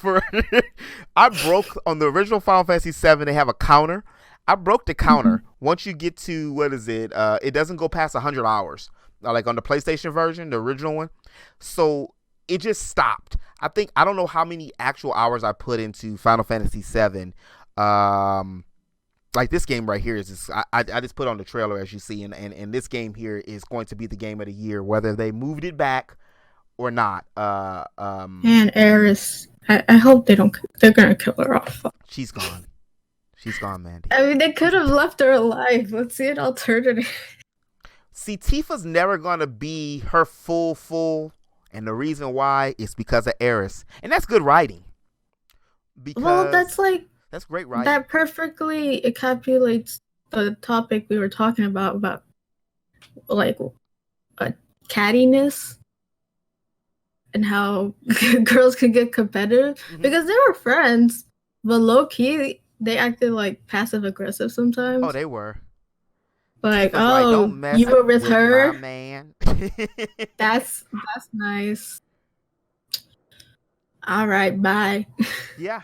for I broke on the original Final Fantasy 7. They have a counter. I broke the Mhm. counter. Once you get to what is it? It doesn't go past 100 hours. Like on the PlayStation version, the original one. So it just stopped. I don't know how many actual hours I put into Final Fantasy 7. Um, like this game right here is just, I just put on the trailer as you see, and this game here is going to be the game of the year, whether they moved it back or not. And Aeris, I hope they don't. They're gonna kill her off. She's gone. She's gone, Mandy. I mean, they could have left her alive. Let's see an alternative. See, Tifa's never gonna be her full, and the reason why is because of Aeris, and that's good writing. Well, Because that's great writing. that perfectly encapsulates the topic we were talking about like cattiness and how girls can get competitive because they were friends, but low key they acted like passive aggressive sometimes. Oh, they were. Like, Tifa's like, oh, don't mess you were with with her. my man. That's nice. All right, bye. Yeah.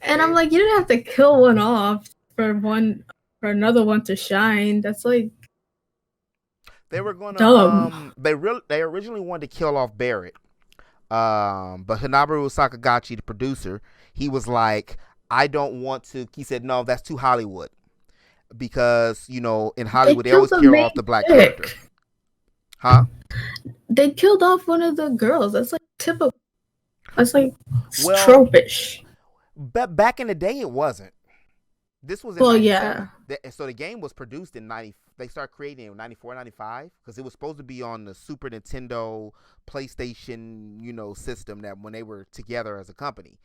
And I'm like, you didn't have to kill one off for another one to shine. That's like they were gonna dumb. they originally wanted to kill off Barrett. But Hanabaru Sakagachi, the producer, he was like, I don't want to. He said, no, that's too Hollywood. Because, in Hollywood, they always kill off the black character. Huh? They killed off one of the girls. That's like typical. That's like tropish. But back in the day, it wasn't. This was in 97. So the game was produced in 90. They started creating it in 94, 95 because it was supposed to be on the Super Nintendo, PlayStation, system that when they were together as a company.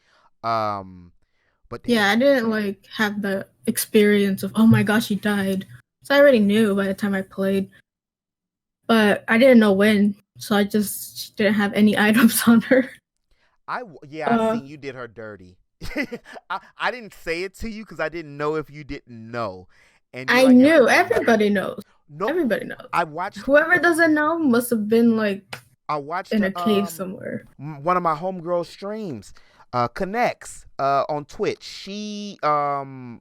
But yeah, I didn't like have the experience of, oh my gosh, he died. So I already knew by the time I played, but I didn't know when, so I just didn't have any items on her. I seen you did her dirty. I didn't say it to you because I didn't know if you didn't know. And I knew. Everybody knows. No, everybody knows. I watched. Whoever doesn't know must have been like. I watched in a cave somewhere. One of my homegirl streams, Connects, on Twitch. She's one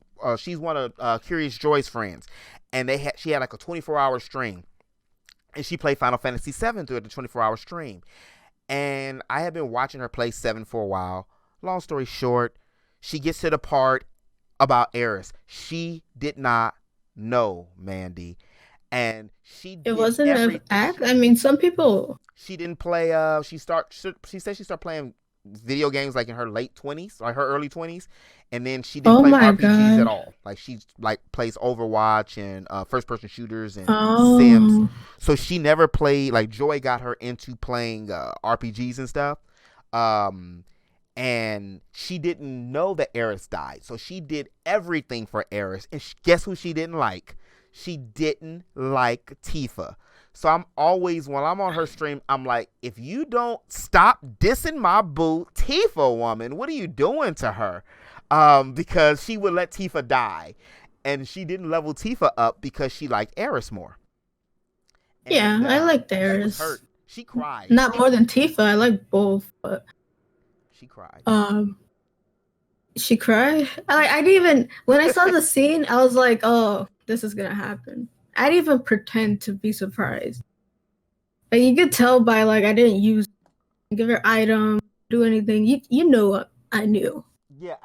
of Curious Joy's friends, and she had like a 24-hour stream, and she played Final Fantasy 7 through the 24-hour stream, and I have been watching her play 7 for a while. Long story short, she gets to the part about Aeris. She did not know, Mandy, and it wasn't an act. I mean, some people. She didn't play. She said she started playing video games like in her late 20s, like her early 20s, and then she didn't play RPGs at all. Like she plays Overwatch and first person shooters and Sims. So she never played. Like Joy got her into playing RPGs and stuff. And she didn't know that Aeris died. So she did everything for Aeris. And guess who she didn't like? She didn't like Tifa. So I'm always, when I'm on her stream, I'm like, if you don't stop dissing my boo, Tifa woman, what are you doing to her? Because she would let Tifa die. And she didn't level Tifa up because she liked Aeris more. And, I liked Aeris. She cried. Not more than Tifa. I like both, but she cried. She cried. I didn't even, when I saw the scene, I was like, oh, this is gonna happen. I didn't even pretend to be surprised. Like you could tell by like I didn't give her items, do anything. You know what I knew. Yeah,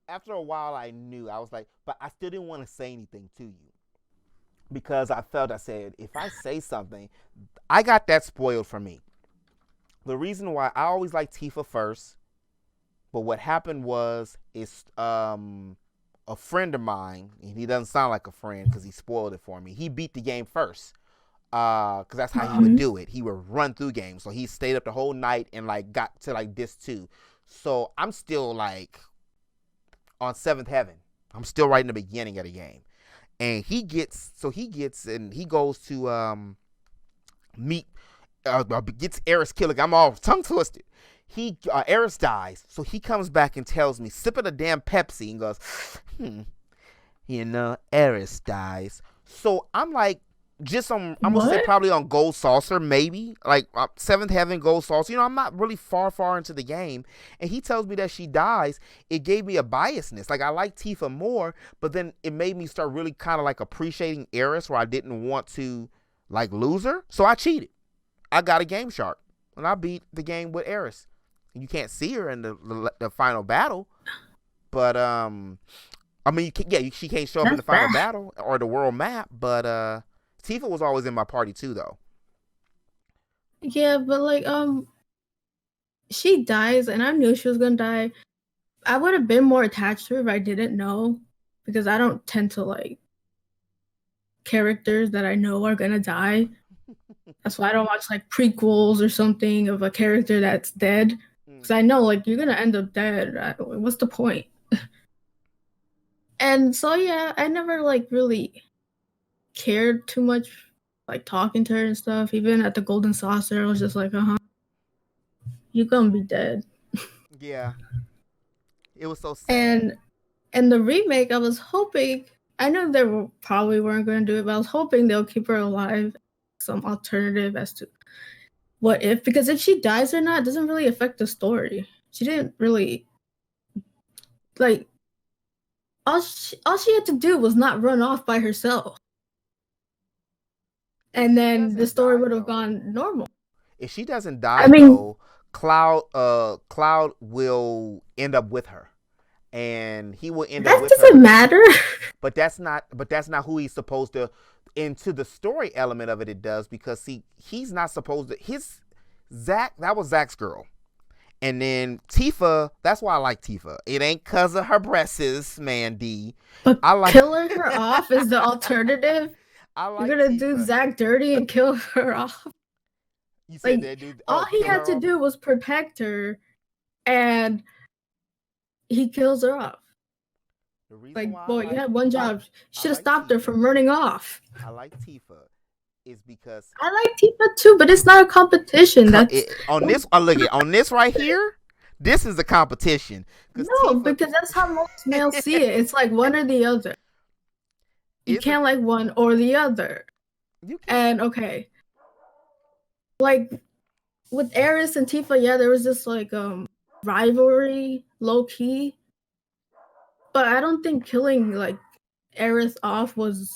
after a while I knew. I was like, but I still didn't want to say anything to you because I said if I say something, I got that spoiled for me. The reason why I always like Tifa first, but what happened is a friend of mine, and he doesn't sound like a friend because he spoiled it for me. He beat the game first, because that's how he would do it. He would run through games, so he stayed up the whole night and like got to like this too. So I'm still like on 7th heaven. I'm still right in the beginning of the game, and he goes to gets Aeris killed. Like, I'm all tongue twisted. Aeris dies, so he comes back and tells me, sipping a damn Pepsi, and goes, Aeris dies. So I'm like, just on, I'm gonna say What? probably on Gold Saucer, maybe like Seventh Heaven, Gold Saucer. I'm not really far into the game, and he tells me that she dies. It gave me a biasness. Like I like Tifa more, but then it made me start really kind of like appreciating Aeris, where I didn't want to like lose her, so I cheated. I got a Game Shark, and I beat the game with Aeris. You can't see her in the final battle, but I mean, she can't show up in That's the final bad. battle or the world map, but Tifa was always in my party too, though. Yeah, but like she dies, and I knew she was gonna die. I would have been more attached to her if I didn't know, because I don't tend to like characters that I know are gonna die. That's why I don't watch like prequels or something of a character that's dead, because I know like you're gonna end up dead. What's the point? And so yeah, I never like really cared too much, like talking to her and stuff. Even at the Golden Saucer, I was just like, you gonna be dead. Yeah, it was so sad. And the remake, I was hoping. I know they probably weren't going to do it, but I was hoping they'll keep her alive. Some alternative as to what if, because if she dies or not doesn't really affect the story. She didn't really like. All she had to do was not run off by herself, If and she then the doesn't story die would have though, gone normal. if she doesn't I die mean, though, Cloud will end up with her, and he will end up that with her. doesn't matter. But that's not who he's supposed to. Into the story element of it, it does, because see, he's not supposed to. His Zach, that was Zach's girl. And then Tifa, that's why I like Tifa. It ain't cause of her breasts, Mandy. But I like killing her off is the alternative. I You're like gonna do Tifa. Zach dirty and kill her off. You said Like that dude. all Oh, he kill had her to off. do was protect her, and he kills her off. The reason Like, why boy, you had one job. You I should have like stopped her Tifa. from running off. I like Tifa is because I like Tifa too, but it's not a competition. That's on this. Look at on this right here. This is a competition because no, Tifa because that's how most males see it. It's like one or the other. You is a can't like one or the other. you can. And okay, like with Aeris and Tifa, yeah, there was this like rivalry, low key. But I don't think killing like Aerith off was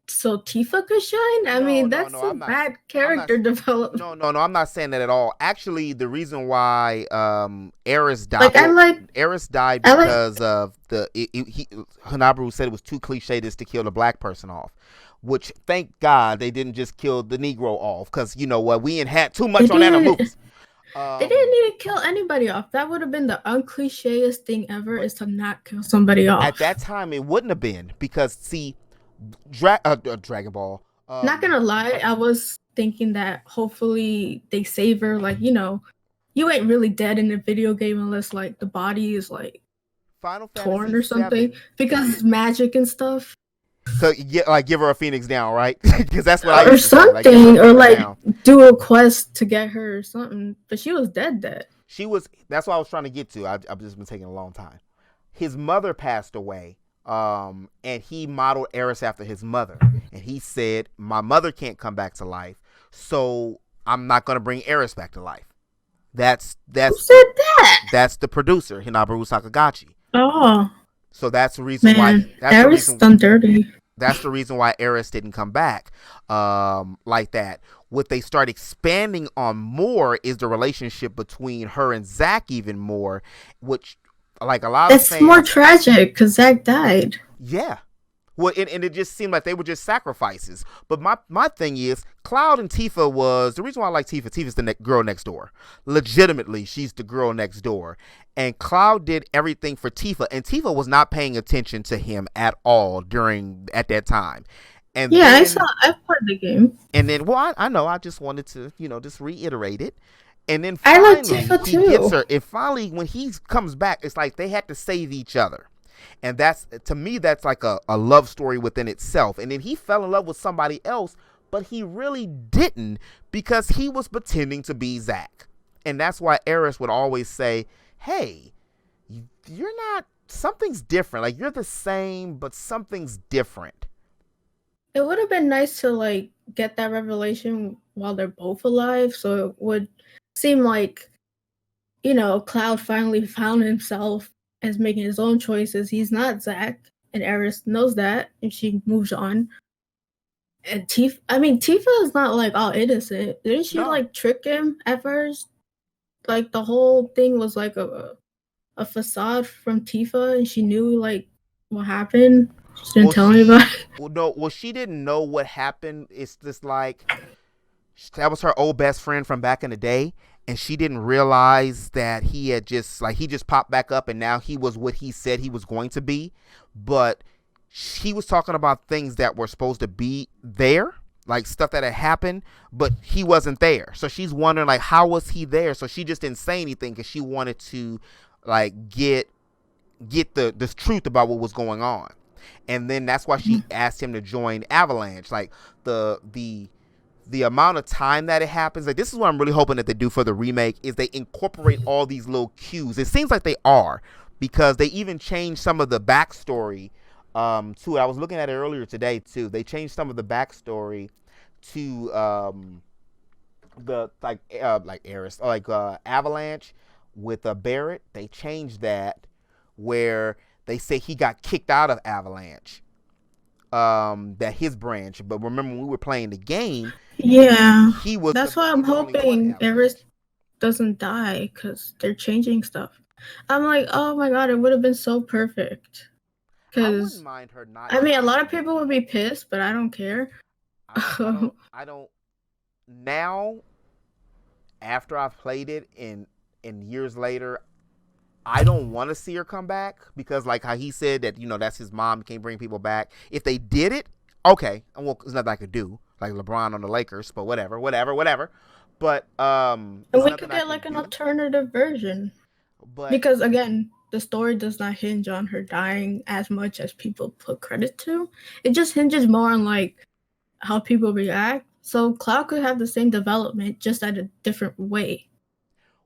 so Tifa could shine. I mean, that's No. a I'm not. bad I'm not. character development. No. I'm not saying that at all. Actually, the reason why Aeris died, Like Aeris died I like because of Hanabaru said it was too cliche just to kill the black person off. Which, thank God, they didn't just kill the Negro off, because you know what, we ain't had too much on Animus. They didn't need to kill anybody off. That would have been the unclichéest thing ever, is to not kill somebody off. At that time, it wouldn't have been, because see, Dragon Ball. Not gonna lie, I was thinking that hopefully they save her. Like, you know, you ain't really dead in a video game unless like the body is like Final torn Fantasy or something, because it's magic and stuff. So like give her a Phoenix down, right? Because that's what I Or used to say, something, or like down. do a quest to get her or something. But she was dead. She was. That's what I was trying to get to. I've just been taking a long time. His mother passed away, and he modeled Aeris after his mother. And he said, "My mother can't come back to life, so I'm not going to bring Aeris back to life." Who said that? That's the producer, Hinabaru Sakagachi. Oh, so that's the reason why. Aeris done dirty. That's the reason why Aeris didn't come back like that. What they start expanding on more is the relationship between her and Zach even more, which like a lot of fans. It's more tragic because Zach died. Yeah. Well, and it just seemed like they were just sacrifices. But my thing is, Cloud and Tifa was the reason why I like Tifa. Tifa's the girl next door. Legitimately, she's the girl next door. And Cloud did everything for Tifa, and Tifa was not paying attention to him at all at that time. And yeah, I played the game. And then, well, I know. I just wanted to, just reiterate it. And then finally, I like Tifa too. He gets her. And finally, when he comes back, it's like they had to save each other. And that's, to me, that's like a love story within itself. And then he fell in love with somebody else, but he really didn't, because he was pretending to be Zach. And that's why Aeris would always say, hey, you're not, something's different. Like, you're the same, but something's different. It would have been nice to like get that revelation while they're both alive, so it would seem like, you know, Cloud finally found himself as making his own choices. He's not Zack, and Aeris knows that, and she moves on. And Tifa is not like all innocent. Didn't she No. like trick him at first? Like the whole thing was like a facade from Tifa, and she knew like what happened. She didn't Well, tell anybody. she didn't know what happened. It's just like that was her old best friend from back in the day, and she didn't realize that he had he just popped back up, and now he was what he said he was going to be. But he was talking about things that were supposed to be there, like stuff that had happened, but he wasn't there. So she's wondering like, how was he there? So she just didn't say anything because she wanted to like get the truth about what was going on. And then that's why she asked him to join Avalanche. Like the amount of time that it happens, like this is what I'm really hoping that they do for the remake, is they incorporate all these little cues. It seems like they are, because they even changed some of the backstory to it. I was looking at it earlier today too. They changed some of the backstory to the like Aeris, or like Avalanche with Barrett. They changed that where they say he got kicked out of Avalanche, that his branch. But remember when we were playing the game, Yeah, he was that's why I'm the only one hoping Aeris doesn't die, because they're changing stuff. I'm like, oh my god, it would have been so perfect. I wouldn't Because mind her not. I mean, a lot of people would be pissed, but I don't care. I don't. Now, after I've played it and years later, I don't want to see her come back, because like how he said that, that's his mom, can't bring people back. If they did it, okay, well, there's nothing I could do, like LeBron on the Lakers, but whatever. But and we could get like an alternative version. But because again, the story does not hinge on her dying as much as people put credit to. It just hinges more on like how people react. So Cloud could have the same development, just at a different way.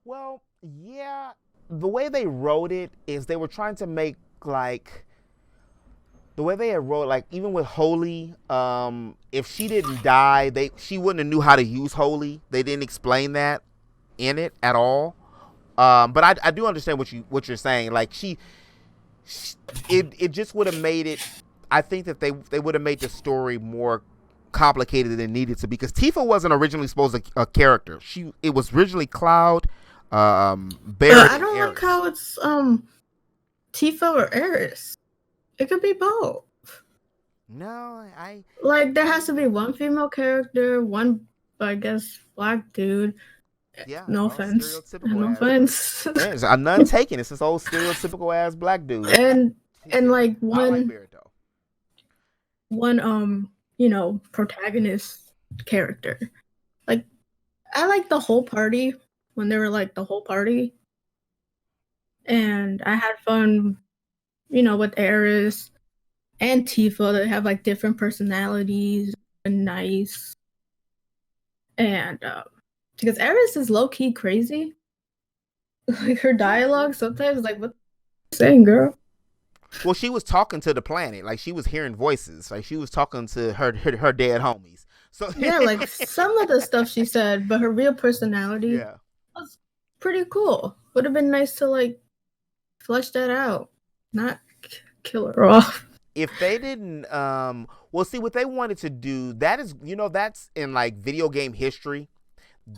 Well, yeah, the way they wrote it is they were trying to make like the way they had wrote, like even with Holy, if she didn't die, she wouldn't have knew how to use Holy. They didn't explain that in it at all. But I do understand what you're saying. Like it just would have made it. I think that they would have made the story more complicated than it needed to, because Tifa wasn't originally supposed to a character. It was originally Cloud, Barrett. I don't like how it's Tifa or Aeris. It could be both. No, like there has to be one female character, one, I guess, black dude. Yeah. No offense. No offense. I'm none taken. It's this old stereotypical ass black dude. And like one, like Barrett, though. One protagonist character. Like I like the whole party when they were like the whole party. And I had fun, with Aeris and Tifa. They have like different personalities and nice. And because Aeris is low key crazy. Like her dialogue sometimes, like, what are you saying, girl? Well, she was talking to the planet, like she was hearing voices, like she was talking to her dead homies. So yeah, like some of the stuff she said, but her real personality was pretty cool. Would have been nice to like flesh that out, not kill her off. If they didn't, well, see what they wanted to do. That is, that's in like video game history.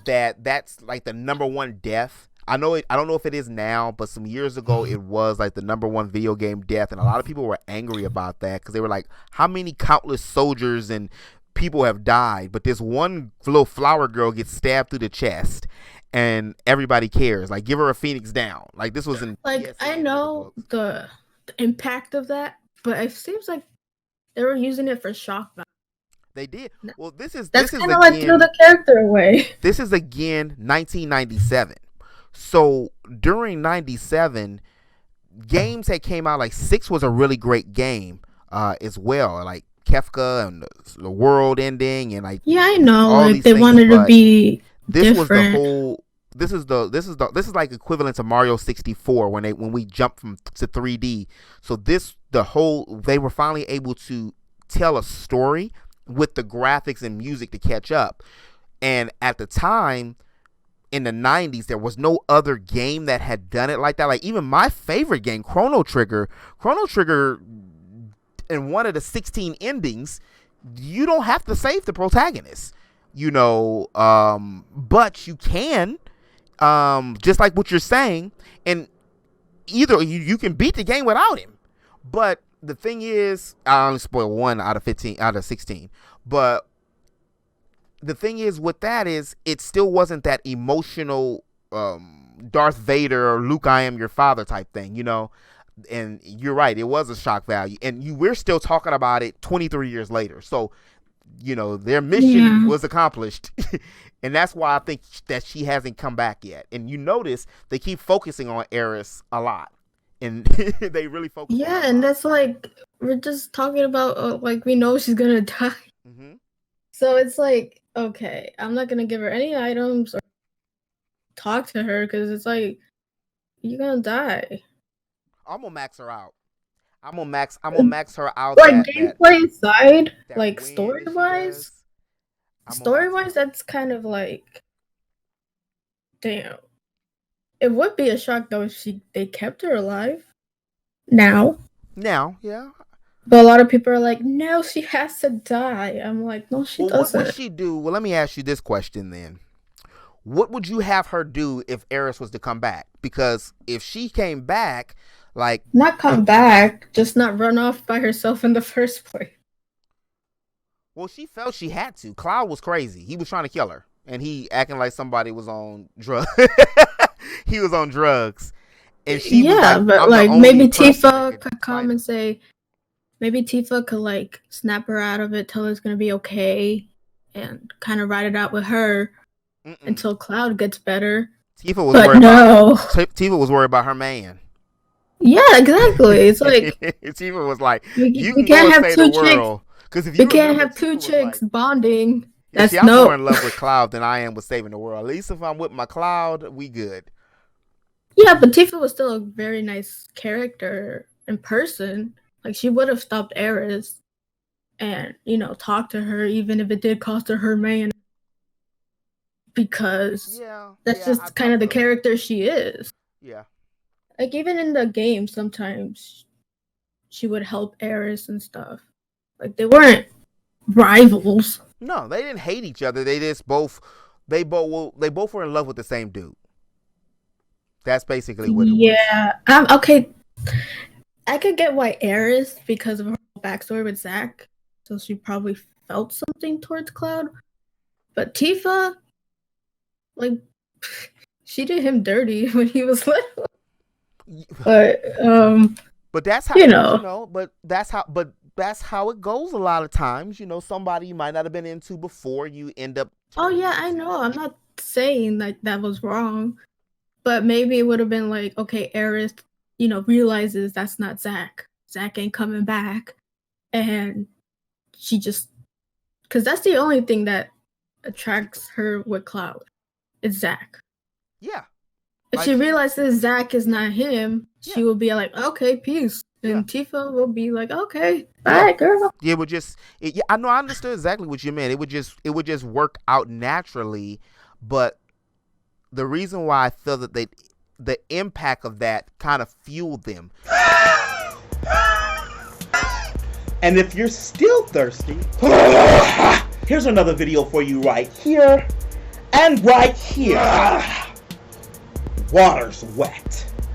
That's like the number one death. I don't know if it is now, but some years ago it was like the number one video game death, and a lot of people were angry about that because they were like, how many countless soldiers and people have died, but this one little flower girl gets stabbed through the chest and everybody cares. Like, give her a Phoenix Down. Like, this was in like PSA, I know the impact of that, but it seems like they were using it for shock value. They did. Well, that's kind of like threw the character away. This is again 1997. So during 97, games that came out, like 6 was a really great game as well. Like Kefka and the world ending and like, yeah, I know, like they wanted to be this different. Was the whole. This is like equivalent to Mario 64 when we jumped to 3D. So they were finally able to tell a story with the graphics and music to catch up. And at the time, in the 90s, there was no other game that had done it like that. Like, even my favorite game, Chrono Trigger, in one of the 16 endings, you don't have to save the protagonist, but you can, just like what you're saying, and either you can beat the game without him. But the thing is, I only spoil 1 out of 16, but the thing is with that is it still wasn't that emotional Darth Vader or Luke, I am your father type thing, and you're right, it was a shock value, and we're still talking about it 23 years later. So their mission was accomplished. And that's why I think that she hasn't come back yet. And you notice they keep focusing on Aeris a lot, and they really focus on her. And that's like, we're just talking about like, we know she's gonna die. So it's like, okay, I'm not gonna give her any items or talk to her, because it's like, you're gonna die. I'm gonna max her out. I'm gonna max her out. Like, gameplay aside, like story wise, that's kind of like, damn. It would be a shock though if they kept her alive. Now, yeah. But a lot of people are like, no, she has to die. I'm like, no, she doesn't. What would she do? Well, let me ask you this question then. What would you have her do if Aeris was to come back? Because if she came back, like... Not come back, just not run off by herself in the first place. Well, she felt she had to. Cloud was crazy. He was trying to kill her. And he acting like somebody was on drugs. He was on drugs. And she was like, but like, maybe Tifa could come and say... Maybe Tifa could, like, snap her out of it, tell her it's going to be okay, and kind of ride it out with her until Cloud gets better. Tifa was worried about her man. Yeah, exactly. It's like... Tifa was like, you can't have two chicks. You can't have two chicks bonding. I'm more in love with Cloud than I am with saving the world. At least if I'm with my Cloud, we good. Yeah, but Tifa was still a very nice character in person. Like, she would have stopped Aeris and, talked to her, even if it did cost her man. Because that's just kind of the character she is. Yeah. Like, even in the game, sometimes she would help Aeris and stuff. Like, they weren't rivals. No, they didn't hate each other. They both were in love with the same dude. That's basically what it was. Yeah. Okay. I could get why Aeris, because of her backstory with Zack, so she probably felt something towards Cloud. But Tifa, like, she did him dirty when he was little. But that's how but that's how it goes a lot of times. Somebody you might not have been into before, you end up. Oh yeah, I know. I'm not saying that was wrong, but maybe it would have been like, okay, Aeris, realizes that's not Zack. Zack ain't coming back. And she just... Because that's the only thing that attracts her with Cloud. It's Zack. Yeah. If she realizes Zack is not him, she will be like, okay, peace. And Tifa will be like, okay, bye, girl. Yeah, it would just... I know, I understood exactly what you meant. It would just work out naturally. But the reason why I feel that the impact of that kind of fueled them. And if you're still thirsty, here's another video for you right here and right here. Water's wet.